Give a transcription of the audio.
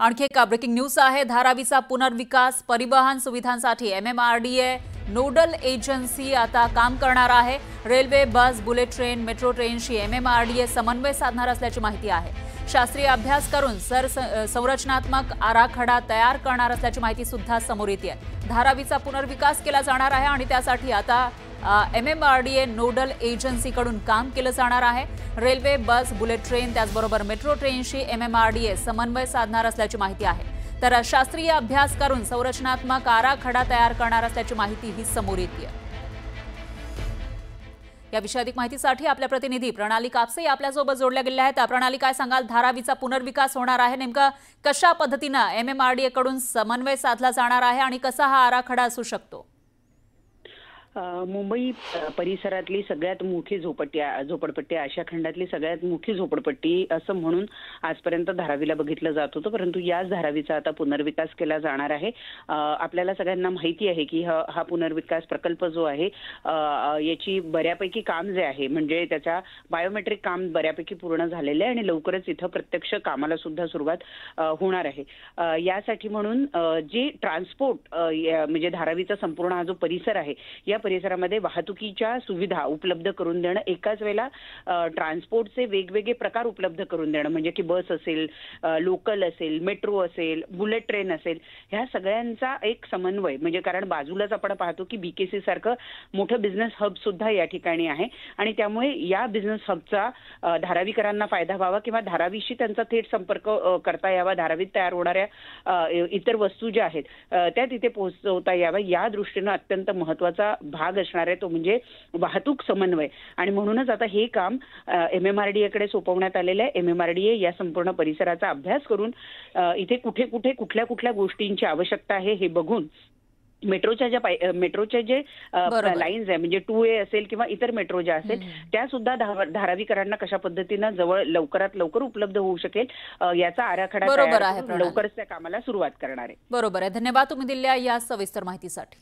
आणखी एक breaking news आहे। धारावीचा पुनर्विकास परिवहन सुविधांसाठी MMRDA नोडल एजन्सी आता काम करणार आहे। रेल्वे, बस, बुलेट ट्रेन, मेट्रो ट्रेनशी MMRDA समन्वय साधणार असल्याची माहिती आहे। शास्त्रीय अभ्यास करून संरचनात्मक आराखडा तयार करणार असल्याची माहिती सुद्धा समोर येते। धारावीचा पुनर्विकास केला जाणार आहे आणि त्यासाठी आता MMRDA नोडल एजन्सी कडून काम केलं जाणार आहे। रेल्वे, बस, बुलेट ट्रेन त्याचबरोबर मेट्रो ट्रेनशी MMRDA समन्वय साधणार असल्याची माहिती आहे। तर शास्त्रीय अभ्यास करून संरचनात्मक आराखडा तयार करणार असल्याची माहिती ही समोर येते। या विषयी अधिक माहितीसाठी आपल्या प्रतिनिधी प्रणाली कापसे आपल्यासोबत जोडल्या गेल्या आहेत। प्रणाली, काय सांगाल, धारावीचा पुनर्विकास होणार आहे, नेमका कशा पद्धतीने MMRDA कडून समन्वय साधला जाणार आहे आणि कसा हा आराखडा असू शकतो? मुंबई परिसरातली सगळ्यात मोठी झोपडपट्टी, आशिया खंडातली सगळ्यात मोठी झोपडपट्टी असं म्हणून आजपर्यंत धारावीला बघितलं जात होतं, परंतु याच धारावीचा आता पुनर्विकास केला जाणार आहे। आपल्याला सगळ्यांना माहिती आहे की हा पुनर्विकास प्रकल्प जो आहे याची बऱ्यापैकी काम जे आहे म्हणजे त्याचा बायोमेट्रिक काम बऱ्यापैकी पूर्ण झालेलं आहे आणि लवकरच इथं प्रत्यक्ष कामाला सुद्धा सुरुवात होणार आहे। यासाठी म्हणून जी ट्रान्सपोर्ट म्हणजे धारावीचा संपूर्ण हा जो परिसर आहे या परिसरामध्ये वाहतुकीच्या सुविधा उपलब्ध करून देणं, एकाच वेळेला ट्रान्सपोर्टचे वेगवेगळे प्रकार उपलब्ध करून देणं, म्हणजे की बस असेल, लोकल असेल, मेट्रो असेल, बुलेट ट्रेन असेल, ह्या सगळ्यांचा एक समन्वय, म्हणजे कारण बाजूलाच आपण पाहतो की BKC सारखं मोठं बिझनेस हब सुद्धा या ठिकाणी आहे आणि त्यामुळे या बिझनेस हबचा धारावीकरांना फायदा व्हावा किंवा धारावीशी त्यांचा थेट संपर्क करता यावा, धारावीत तयार होणाऱ्या इतर वस्तू ज्या आहेत त्या तिथे पोहोचवता याव्या, या दृष्टीने अत्यंत महत्त्वाचा भाग असणार आहे तो म्हणजे वाहतूक समन्वय। आणि म्हणूनच आता हे काम MMRDA कडे सोपवण्यात आलेलं आहे। MMRDA या संपूर्ण परिसराचा अभ्यास करून इथे कुठे कुठे कुठल्या कुठल्या गोष्टींची आवश्यकता आहे हे बघून मेट्रोच्या जे लाईन्स आहे म्हणजे 2A असेल किंवा इतर मेट्रो ज्या असेल त्या सुद्धा धारावीकरांना कशा पद्धतीने जवळ लवकरात लवकर उपलब्ध होऊ शकेल याचा आराखडा तयार करून लवकरच त्या कामाला सुरुवात करणार आहे। बरोबर आहे। धन्यवाद तुम्ही दिलेल्या या सविस्तर माहितीसाठी।